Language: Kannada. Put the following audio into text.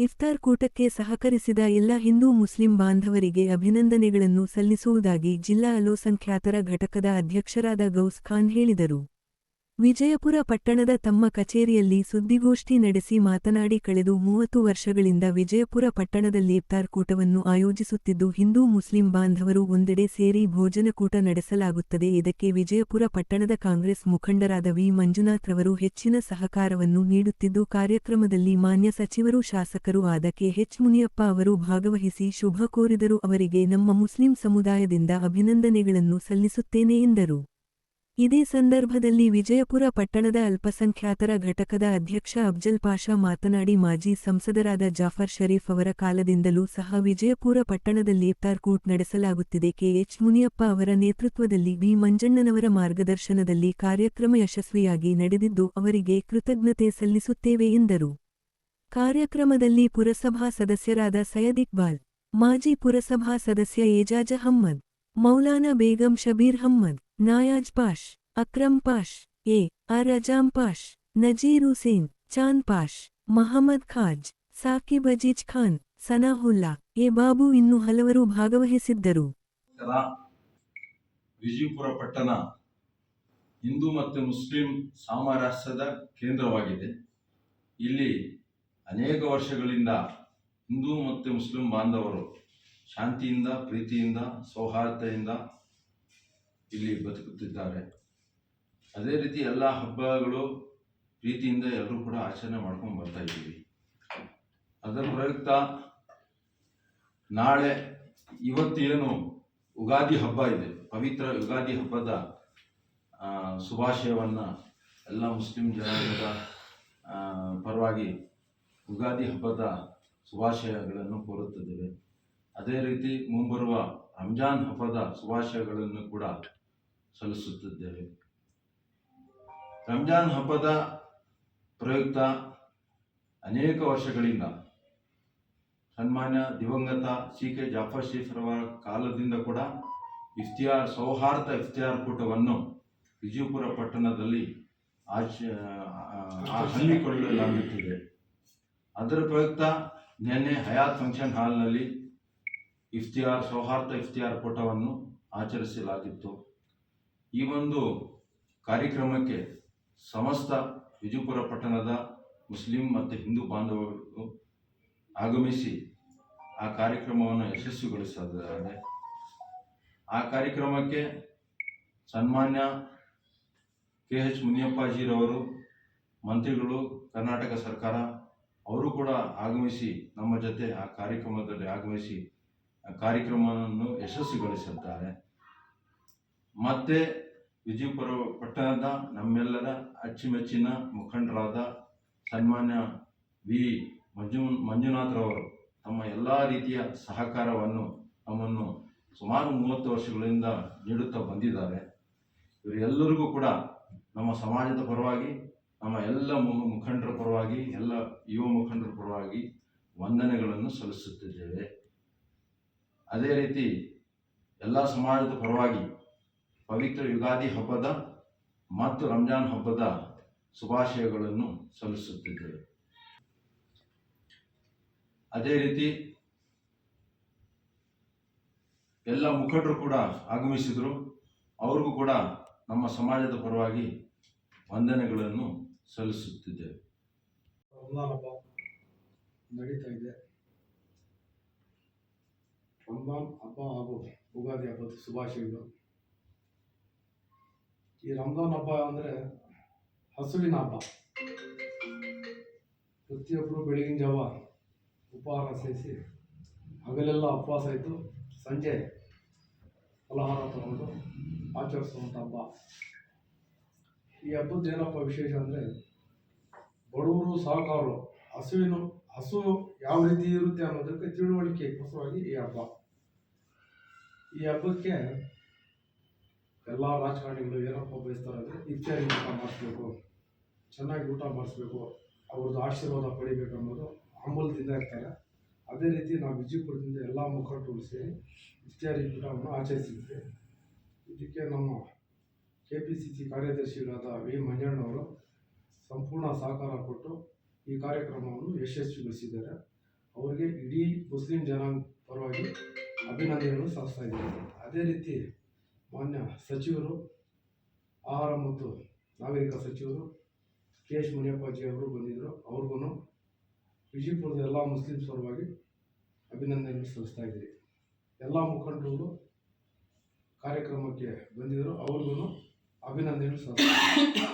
ಇಫ್ತಾರ್ ಕೂಟಕ್ಕೆ ಸಹಕರಿಸಿದ ಎಲ್ಲ ಹಿಂದೂ ಮುಸ್ಲಿಂ ಬಾಂಧವರಿಗೆ ಅಭಿನಂದನೆಗಳನ್ನು ಸಲ್ಲಿಸುವುದಾಗಿ ಜಿಲ್ಲಾ ಅಲ್ಪಸಂಖ್ಯಾತರ ಘಟಕದ ಅಧ್ಯಕ್ಷರಾದ ಗೌಸ್ ಖಾನ್ ಹೇಳಿದರು. ವಿಜಯಪುರ ಪಟ್ಟಣದ ತಮ್ಮ ಕಚೇರಿಯಲ್ಲಿ ಸುದ್ದಿಗೋಷ್ಠಿ ನಡೆಸಿ ಮಾತನಾಡಿ ಕಳೆದ 30 ವರ್ಷಗಳಿಂದ ವಿಜಯಪುರ ಪಟ್ಟಣದಲ್ಲಿ ಇಫ್ತಾರ್ ಕೂಟವನ್ನು ಆಯೋಜಿಸುತ್ತಿದ್ದು ಹಿಂದೂ ಮುಸ್ಲಿಂ ಬಾಂಧವರು ಒಂದೆಡೆ ಸೇರಿ ಭೋಜನಕೂಟ ನಡೆಸಲಾಗುತ್ತದೆ. ಇದಕ್ಕೆ ವಿಜಯಪುರ ಪಟ್ಟಣದ ಕಾಂಗ್ರೆಸ್ ಮುಖಂಡರಾದ ವಿ ಮಂಜುನಾಥ್ರವರು ಹೆಚ್ಚಿನ ಸಹಕಾರವನ್ನು ನೀಡುತ್ತಿದ್ದು ಕಾರ್ಯಕ್ರಮದಲ್ಲಿ ಮಾನ್ಯ ಸಚಿವರು ಶಾಸಕರು ಆದ ಕೆ.ಎಚ್. ಮುನಿಯಪ್ಪ ಅವರು ಭಾಗವಹಿಸಿ ಶುಭ ಕೋರಿದರು. ಅವರಿಗೆ ನಮ್ಮ ಮುಸ್ಲಿಂ ಸಮುದಾಯದಿಂದ ಅಭಿನಂದನೆಗಳನ್ನು ಸಲ್ಲಿಸುತ್ತೇನೆ ಎಂದರು. ಇದೇ ಸಂದರ್ಭದಲ್ಲಿ ವಿಜಯಪುರ ಪಟ್ಟಣದ ಅಲ್ಪಸಂಖ್ಯಾತರ ಘಟಕದ ಅಧ್ಯಕ್ಷ ಅಫ್ಜಲ್ ಪಾಷಾ ಮಾತನಾಡಿ ಮಾಜಿ ಸಂಸದರಾದ ಜಾಫರ್ ಶರೀಫ್ ಅವರ ಕಾಲದಿಂದಲೂ ಸಹ ವಿಜಯಪುರ ಪಟ್ಟಣದಲ್ಲಿ ಇಫ್ತಾರ್ ಕೂಟ ನಡೆಸಲಾಗುತ್ತಿದೆ. ಕೆ.ಎಚ್. ಮುನಿಯಪ್ಪ ಅವರ ನೇತೃತ್ವದಲ್ಲಿ ವಿ ಮಂಜಣ್ಣನವರ ಮಾರ್ಗದರ್ಶನದಲ್ಲಿ ಕಾರ್ಯಕ್ರಮ ಯಶಸ್ವಿಯಾಗಿ ನಡೆದಿದ್ದು ಅವರಿಗೆ ಕೃತಜ್ಞತೆ ಸಲ್ಲಿಸುತ್ತೇವೆ ಎಂದರು. ಕಾರ್ಯಕ್ರಮದಲ್ಲಿ ಪುರಸಭಾ ಸದಸ್ಯರಾದ ಸೈಯದ್ ಇಕ್ಬಾಲ್, ಮಾಜಿ ಪುರಸಭಾ ಸದಸ್ಯ ಏಜಾಜ್ ಅಹಮ್ಮದ್, ಮೌಲಾನಾ ಬೇಗಂ ಶಬೀರ್ ಅಹಮ್ಮದ್, ನಾಯಾಜ್ ಪಾಷ್, ಅಕ್ರಮ್ ಪಾಷ್, ಎ.ಆರ್. ಅಜಾಮ್ ಪಾಷ್, ನಜೀರ್ ಹುಸೇನ್, ಚಾಂದ್ ಪಾಷ್, ಮಹಮ್ಮದ್ ಖಾಜ್, ಸಾಕಿಬ್ ಅಜೀಜ್ ಖಾನ್, ಸನಾಹುಲ್ಲಾ, ಎ. ಬಾಬು ಇನ್ನೂ ಹಲವರು ಭಾಗವಹಿಸಿದ್ದರು. ವಿಜಯಪುರ ಪಟ್ಟಣ ಹಿಂದೂ ಮತ್ತು ಮುಸ್ಲಿಂ ಸಾಮರಸ್ಯದ ಕೇಂದ್ರವಾಗಿದೆ. ಇಲ್ಲಿ ಅನೇಕ ವರ್ಷಗಳಿಂದ ಹಿಂದೂ ಮತ್ತು ಮುಸ್ಲಿಂ ಬಾಂಧವರು ಶಾಂತಿಯಿಂದ, ಪ್ರೀತಿಯಿಂದ, ಸೌಹಾರ್ದತೆಯಿಂದ ಇಲ್ಲಿ ಬದುಕುತ್ತಿದ್ದಾರೆ. ಅದೇ ರೀತಿ ಎಲ್ಲ ಹಬ್ಬಗಳು ಪ್ರೀತಿಯಿಂದ ಎಲ್ಲರೂ ಕೂಡ ಆಚರಣೆ ಮಾಡ್ಕೊಂಡು ಬರ್ತಾ ಇದ್ದೀವಿ. ಅದರ ಪ್ರಯುಕ್ತ ನಾಳೆ ಇವತ್ತು ಏನು ಯುಗಾದಿ ಹಬ್ಬ ಇದೆ, ಪವಿತ್ರ ಯುಗಾದಿ ಹಬ್ಬದ ಶುಭಾಶಯವನ್ನು ಎಲ್ಲ ಮುಸ್ಲಿಂ ಜನಾಂಗದ ಪರವಾಗಿ ಯುಗಾದಿ ಹಬ್ಬದ ಶುಭಾಶಯಗಳನ್ನು ಕೋರುತ್ತಿದ್ದೇವೆ. ಅದೇ ರೀತಿ ಮುಂಬರುವ ರಂಜಾನ್ ಹಬ್ಬದ ಶುಭಾಶಯಗಳನ್ನು ಕೂಡ ಸಲ್ಲಿಸುತ್ತಿದ್ದೇವೆ. ರಂಜಾನ್ ಹಬ್ಬದ ಪ್ರಯುಕ್ತ ಅನೇಕ ವರ್ಷಗಳಿಂದ ಸನ್ಮಾನ್ಯ ದಿವಂಗತ ಸಿ.ಕೆ. ಜಾಫರ್ ಶರೀಫ್ ರವರ ಕಾಲದಿಂದ ಕೂಡ ಸೌಹಾರ್ದ ಇಫ್ತಿಯಾರ್ ಕೂಟವನ್ನು ವಿಜಯಪುರ ಪಟ್ಟಣದಲ್ಲಿ ಹಮ್ಮಿಕೊಳ್ಳಲಾಗುತ್ತಿದೆ. ಅದರ ಪ್ರಯುಕ್ತ ನಿನ್ನೆ ಹಯಾತ್ ಫಂಕ್ಷನ್ ಹಾಲ್ನಲ್ಲಿ ಸೌಹಾರ್ದ ಇಫ್ತಿಯಾರ್ ಕೂಟವನ್ನು ಆಚರಿಸಲಾಗಿತ್ತು. ಈ ಒಂದು ಕಾರ್ಯಕ್ರಮಕ್ಕೆ ಸಮಸ್ತ ವಿಜಯಪುರ ಪಟ್ಟಣದ ಮುಸ್ಲಿಂ ಮತ್ತು ಹಿಂದೂ ಬಾಂಧವರು ಆಗಮಿಸಿ ಆ ಕಾರ್ಯಕ್ರಮವನ್ನು ಯಶಸ್ವಿಗೊಳಿಸಿದ್ದಾರೆ. ಆ ಕಾರ್ಯಕ್ರಮಕ್ಕೆ ಸನ್ಮಾನ್ಯ ಕೆ.ಎಚ್. ಮುನಿಯಪ್ಪಾಜಿರವರು, ಮಂತ್ರಿಗಳು, ಕರ್ನಾಟಕ ಸರ್ಕಾರ ಅವರು ಕೂಡ ಆಗಮಿಸಿ ನಮ್ಮ ಜೊತೆ ಆ ಕಾರ್ಯಕ್ರಮದಲ್ಲಿ ಆಗಮಿಸಿ ಆ ಕಾರ್ಯಕ್ರಮವನ್ನು ಯಶಸ್ವಿಗೊಳಿಸಿದ್ದಾರೆ. ಮತ್ತೆ ವಿಜಯಪುರ ಪಟ್ಟಣದ ನಮ್ಮೆಲ್ಲರ ಅಚ್ಚುಮೆಚ್ಚಿನ ಮುಖಂಡರಾದ ಸನ್ಮಾನ್ಯ ವಿ ಮಂಜುನಾಥ್ರವರು ತಮ್ಮ ಎಲ್ಲ ರೀತಿಯ ಸಹಕಾರವನ್ನು ನಮ್ಮನ್ನು ಸುಮಾರು 30 ವರ್ಷಗಳಿಂದ ನೀಡುತ್ತಾ ಬಂದಿದ್ದಾರೆ. ಇವರೆಲ್ಲರಿಗೂ ಕೂಡ ನಮ್ಮ ಸಮಾಜದ ಪರವಾಗಿ, ನಮ್ಮ ಎಲ್ಲ ಮುಖಂಡರ ಪರವಾಗಿ, ಎಲ್ಲ ಯುವ ಮುಖಂಡರ ಪರವಾಗಿ ವಂದನೆಗಳನ್ನು ಸಲ್ಲಿಸುತ್ತಿದ್ದೇವೆ. ಅದೇ ರೀತಿ ಎಲ್ಲ ಸಮಾಜದ ಪರವಾಗಿ ಪವಿತ್ರ ಯುಗಾದಿ ಹಬ್ಬದ ಮತ್ತು ರಂಜಾನ್ ಹಬ್ಬದ ಶುಭಾಶಯಗಳನ್ನು ಸಲ್ಲಿಸುತ್ತಿದ್ದೇವೆ. ಅದೇ ರೀತಿ ಎಲ್ಲ ಮುಖಂಡರು ಕೂಡ ಆಗಮಿಸಿದರು. ಅವ್ರಿಗೂ ಕೂಡ ನಮ್ಮ ಸಮಾಜದ ಪರವಾಗಿ ವಂದನೆಗಳನ್ನು ಸಲ್ಲಿಸುತ್ತಿದ್ದೇವೆ. ರಂಜಾನ್ ಹಬ್ಬ ನಡೀತಾ ಇದೆ. ರಂಜಾನ್ ಹಬ್ಬ ಹಾಗೂ ಯುಗಾದಿ ಹಬ್ಬದ ಶುಭಾಶಯಗಳು. ಈ ರಂಜಾನ್ ಹಬ್ಬ ಅಂದರೆ ಹಸುವಿನ ಹಬ್ಬ. ಪ್ರತಿಯೊಬ್ಬರು ಬೆಳಗಿನ ಜಾವ ಉಪಹಾರ ಸೇರಿಸಿ ಹಗಲೆಲ್ಲ ಉಪವಾಸ ಇದ್ದು ಸಂಜೆ ಫಲಹಾರ ತಗೊಂಡು ಆಚರಿಸುವಂಥ ಹಬ್ಬ. ಈ ಹಬ್ಬದ ಏನಪ್ಪ ವಿಶೇಷ ಅಂದರೆ ಬಡವರು ಸಾಹುಕಾರರು ಹಸು ಯಾವ ರೀತಿ ಇರುತ್ತೆ ಅನ್ನೋದಕ್ಕೆ ತಿಳುವಳಿಕೆಗೋಸ್ಕರವಾಗಿ ಈ ಹಬ್ಬ. ಈ ಹಬ್ಬಕ್ಕೆ ಎಲ್ಲ ರಾಜಕಾರಣಿಗಳು ಏನಪ್ಪ ಬಯಸ್ತಾರೆ ಅಂದರೆ ಇಫ್ತಾರಿ ಊಟ ಮಾಡಿಸ್ಬೇಕು, ಚೆನ್ನಾಗಿ ಊಟ ಮಾಡಿಸ್ಬೇಕು, ಅವ್ರದ್ದು ಆಶೀರ್ವಾದ ಪಡಿಬೇಕು ಅನ್ನೋದು ಹಂಬಲದಿಂದ ಇರ್ತಾರೆ. ಅದೇ ರೀತಿ ನಾವು ವಿಜಯಪುರದಿಂದ ಎಲ್ಲ ಮುಖಂಡರು ಸೇರಿ ಇಫ್ತಾರಿ ಊಟವನ್ನು ಆಚರಿಸಿದ್ದೇವೆ. ಇದಕ್ಕೆ ನಮ್ಮ KPCC ಕಾರ್ಯದರ್ಶಿಗಳಾದ ವಿ ಮಂಜಣ್ಣವರು ಸಂಪೂರ್ಣ ಸಹಕಾರ ಕೊಟ್ಟು ಈ ಕಾರ್ಯಕ್ರಮವನ್ನು ಯಶಸ್ವಿಗೊಳಿಸಿದ್ದಾರೆ. ಅವರಿಗೆ ಇಡೀ ಮುಸ್ಲಿಂ ಜನಾಂಗ ಪರವಾಗಿ ಅಭಿನಂದನೆಗಳು ಸಲ್ಲಿಸ್ತಾ ಇದ್ದೀನಿ. ಅದೇ ರೀತಿ ಮಾನ್ಯ ಸಚಿವರು, ಆಹಾರ ಮತ್ತು ನಾಗರಿಕ ಸಚಿವರು ಕೆ ಎಚ್ ಮುನಿಯಪ್ಪಾಜಿ ಅವರು ಬಂದಿದ್ದರು. ಅವ್ರಿಗೂ ವಿಜಯಪುರದ ಎಲ್ಲ ಮುಸ್ಲಿಮ್ಸ್ ಪರವಾಗಿ ಅಭಿನಂದನೆಗಳು ಸಲ್ಲಿಸ್ತಾ ಇದ್ದೀರಿ. ಎಲ್ಲ ಮುಖಂಡರು ಕಾರ್ಯಕ್ರಮಕ್ಕೆ ಬಂದಿದ್ದರು, ಅವ್ರಿಗೂ ಅಭಿನಂದನೆಗಳು ಸಲ್ಲಿಸ್ತಾ ಇದ್ದೀನಿ.